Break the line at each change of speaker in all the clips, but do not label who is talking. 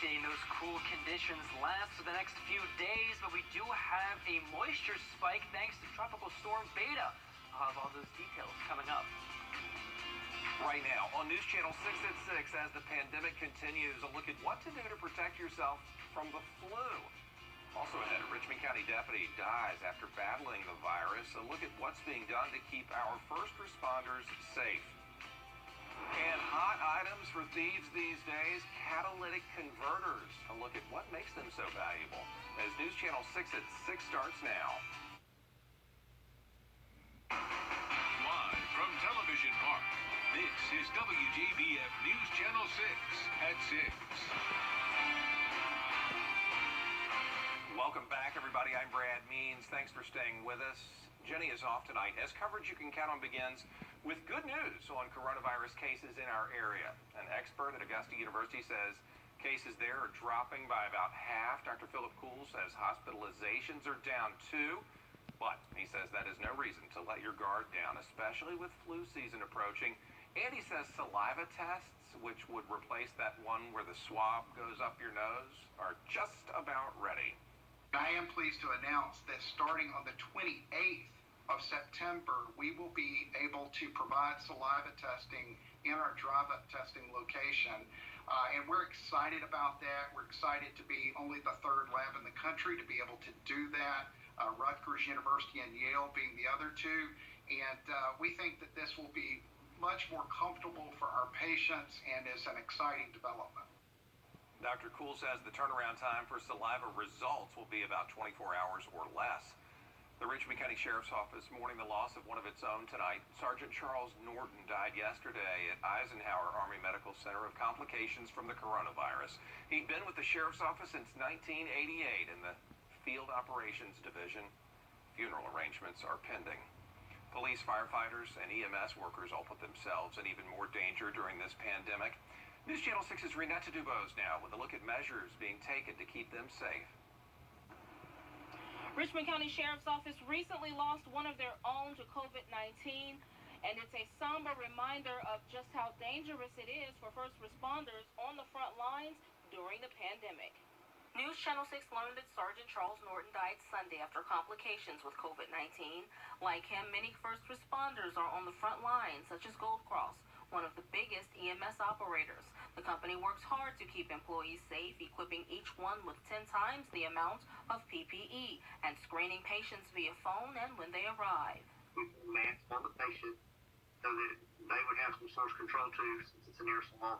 seeing those cool conditions last for the next few days, but we do have a moisture spike thanks to Tropical Storm Beta. I'll have all those details coming up.
Right now on News Channel 6 at 6, as the pandemic continues, a look at what to do to protect yourself from the flu. Also ahead, a Richmond County deputy dies after battling the virus. A look at what's being done to keep our first responders safe. And hot items for thieves these days, catalytic converters. A look at what makes them so valuable. As News Channel 6 at 6 starts now.
Live from Television Park, this is WJBF News Channel 6 at 6.
Welcome back, everybody. I'm Brad Means. Thanks for staying with us. Jenny is off tonight as coverage you can count on begins with good news on coronavirus cases in our area. An expert at Augusta University says cases there are dropping by about half. Dr. Philip Cool says hospitalizations are down too, but he says that is no reason to let your guard down, especially with flu season approaching. And he says saliva tests, which would replace that one where the swab goes up your nose, are just about ready.
I am pleased to announce that starting on the 28th of September, we will be able to provide saliva testing in our drive-up testing location. And we're excited about that. We're excited to be only the third lab in the country to be able to do that. Rutgers University and Yale being the other two. And we think that this will be much more comfortable for our patients and is an exciting development.
Dr. Cool says the turnaround time for saliva results will be about 24 hours or less. The Richmond County Sheriff's Office mourning the loss of one of its own tonight. Sergeant Charles Norton died yesterday at Eisenhower Army Medical Center of complications from the coronavirus. He'd been with the Sheriff's Office since 1988 in the Field Operations Division. Funeral arrangements are pending. Police, firefighters, and EMS workers all put themselves in even more danger during this pandemic. News Channel 6's Renetta Dubose now with a look at measures being taken to keep them safe.
Richmond County Sheriff's Office recently lost one of their own to COVID-19, and it's a somber reminder of just how dangerous it is for first responders on the front lines during the pandemic. News Channel 6 learned that Sergeant Charles Norton died Sunday after complications with COVID-19. Like him, many first responders are on the front lines, such as Gold Cross, one of the biggest EMS operators. The company works hard to keep employees safe, equipping each one with 10 times the amount of PPE and screening patients via phone and when they arrive.
We masked all the patients so that they would have some source control tubes since it's an aerosol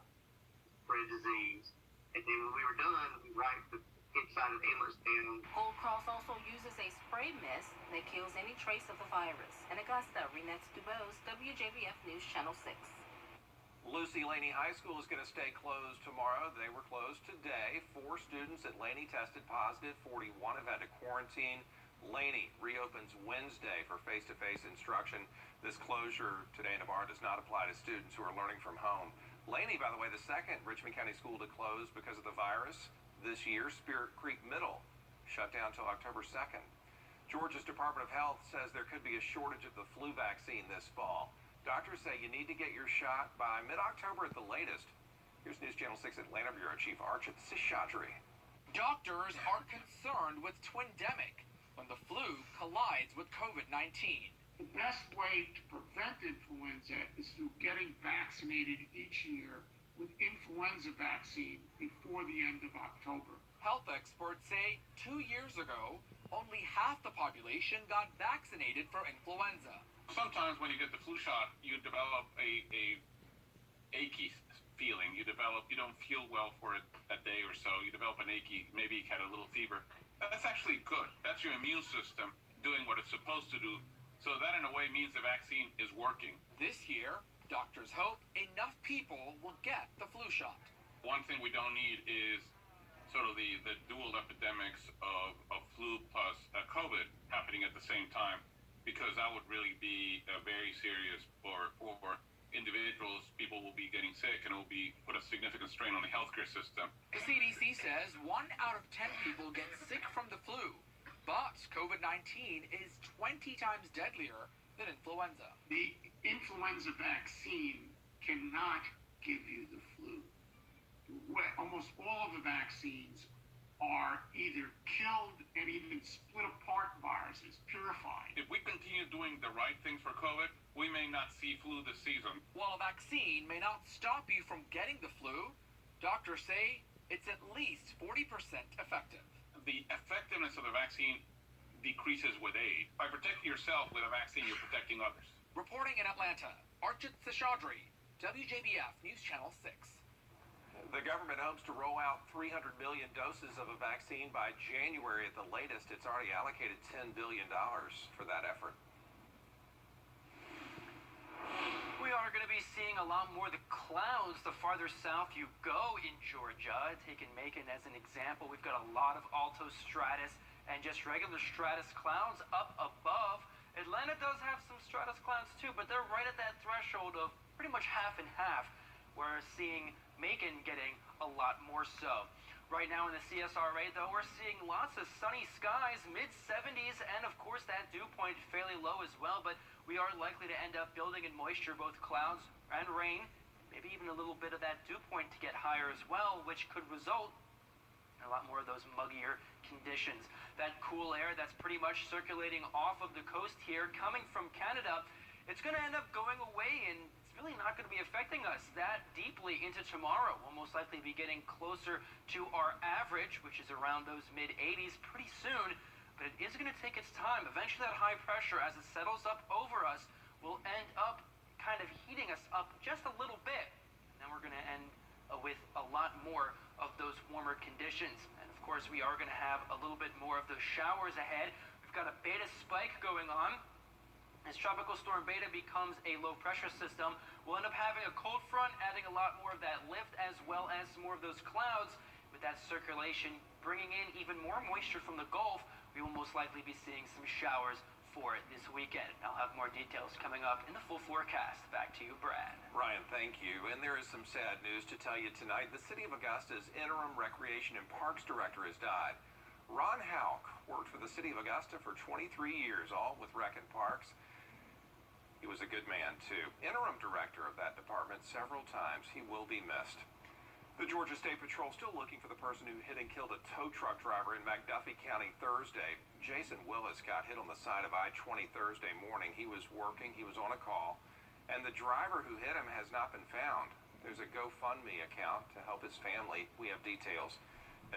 spread disease. And then when we were done, we wiped the inside of the ambulance down.
Gold Cross also uses a spray mist that kills any trace of the virus. In Augusta, Renette Dubose, WJBF News Channel 6.
Lucy Laney High School is going to stay closed tomorrow. They were closed today. 4 students at Laney tested positive. 41 have had to quarantine. Laney reopens Wednesday for face-to-face instruction. This closure today in Navarre does not apply to students who are learning from home. Laney, by the way, the second Richmond County school to close because of the virus this year. Spirit Creek Middle shut down till October 2nd. Georgia's Department of Health says there could be a shortage of the flu vaccine this fall. Doctors say you need to get your shot by mid-October at the latest. Here's News Channel 6 Atlanta Bureau Chief Archit Seshadri.
Doctors are concerned with twindemic when the flu collides with COVID-19.
The best way to prevent influenza is through getting vaccinated each year with influenza vaccine before the end of October.
Health experts say 2 years ago, only half the population got vaccinated for influenza.
Sometimes when you get the flu shot, you develop a achy feeling. You don't feel well for a day or so. You develop an achy, maybe you had a little fever. That's actually good. That's your immune system doing what it's supposed to do. So that in a way means the vaccine is working.
This year, doctors hope enough people will get the flu shot.
One thing we don't need is sort of the dual epidemics of flu plus COVID happening at the same time, because that would really be very serious for individuals. People will be getting sick and it will put a significant strain on the healthcare system.
The CDC says 1 out of 10 people get sick from the flu, but COVID-19 is 20 times deadlier than influenza.
The influenza vaccine cannot give you the flu. The almost all of the vaccines are either killed and even split apart viruses, purified.
If we continue doing the right things for COVID, we may not see flu this season.
While a vaccine may not stop you from getting the flu, doctors say it's at least 40% effective.
The effectiveness of the vaccine decreases with age. By protecting yourself with a vaccine, you're protecting others.
Reporting in Atlanta, Archit Seshadri, WJBF News Channel 6.
The government hopes to roll out 300 million doses of a vaccine by January at the latest. It's already allocated $10 billion for that effort.
We are going to be seeing a lot more of the clouds the farther south you go in Georgia. Taking Macon as an example, we've got a lot of alto stratus and just regular stratus clouds up above. Atlanta does have some stratus clouds too, but they're right at that threshold of pretty much half and half. We're seeing Macon getting a lot more so. Right now in the CSRA, though, we're seeing lots of sunny skies, mid-70s, and of course that dew point fairly low as well, but we are likely to end up building in moisture, both clouds and rain, maybe even a little bit of that dew point to get higher as well, which could result in a lot more of those muggier conditions. That cool air that's pretty much circulating off of the coast here, coming from Canada, it's going to end up going away, and it's really not going to be affecting us that deeply into tomorrow. We'll most likely be getting closer to our average, which is around those mid-80s pretty soon, but it is going to take its time. Eventually that high pressure, as it settles up over us, will end up kind of heating us up just a little bit. And then we're going to end with a lot more of those warmer conditions. And of course, we are going to have a little bit more of those showers ahead. We've got a beta spike going on. As Tropical Storm Beta becomes a low pressure system, we'll end up having a cold front, adding a lot more of that lift as well as more of those clouds. With that circulation bringing in even more moisture from the Gulf, we will most likely be seeing some showers for it this weekend. I'll have more details coming up in the full forecast. Back to you, Brad.
Ryan, thank you. And there is some sad news to tell you tonight. The City of Augusta's interim Recreation and Parks Director has died. Ron Houck worked for the City of Augusta for 23 years, all with Rec and Parks. He was a good man, too. Interim director of that department several times. He will be missed. The Georgia State Patrol still looking for the person who hit and killed a tow truck driver in McDuffie County Thursday. Jason Willis got hit on the side of I-20 Thursday morning. He was working. He was on a call. And the driver who hit him has not been found. There's a GoFundMe account to help his family. We have details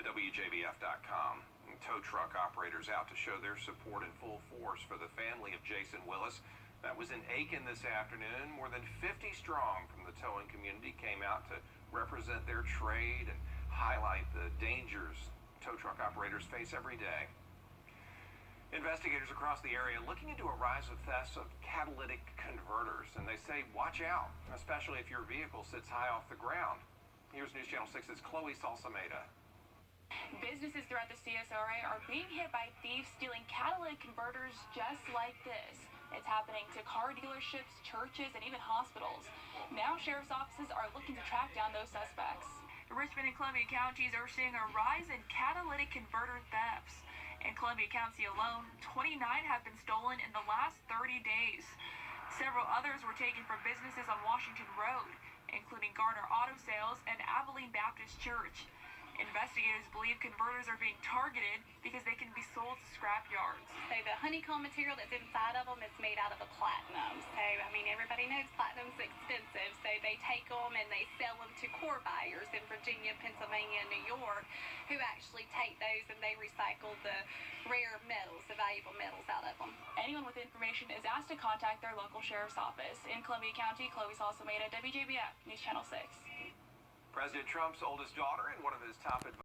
at WJBF.com. And tow truck operators out to show their support in full force for the family of Jason Willis. That was in Aiken this afternoon. More than 50 strong from the towing community came out to represent their trade and highlight the dangers tow truck operators face every day. Investigators across the area looking into a rise of thefts of catalytic converters, and they say watch out, especially if your vehicle sits high off the ground. Here's News Channel 6's Chloe Salsameda.
Businesses throughout the CSRA are being hit by thieves stealing catalytic converters just like this. It's happening to car dealerships, churches, and even hospitals. Now sheriff's offices are looking to track down those suspects. Richmond and Columbia counties are seeing a rise in catalytic converter thefts. In Columbia County alone, 29 have been stolen in the last 30 days. Several others were taken from businesses on Washington Road, including Garner Auto Sales and Abilene Baptist Church. Investigators believe converters are being targeted because they can be sold to scrap yards.
So the honeycomb material that's inside of them is made out of a platinum. So, I mean, everybody knows platinum's expensive. So they take them and they sell them to core buyers in Virginia, Pennsylvania, and New York, who actually take those and they recycle the rare metals, the valuable metals out of them.
Anyone with information is asked to contact their local sheriff's office. In Columbia County, Chloe Salsameda, WJBF News Channel 6.
President Trump's oldest daughter and one of his top advisors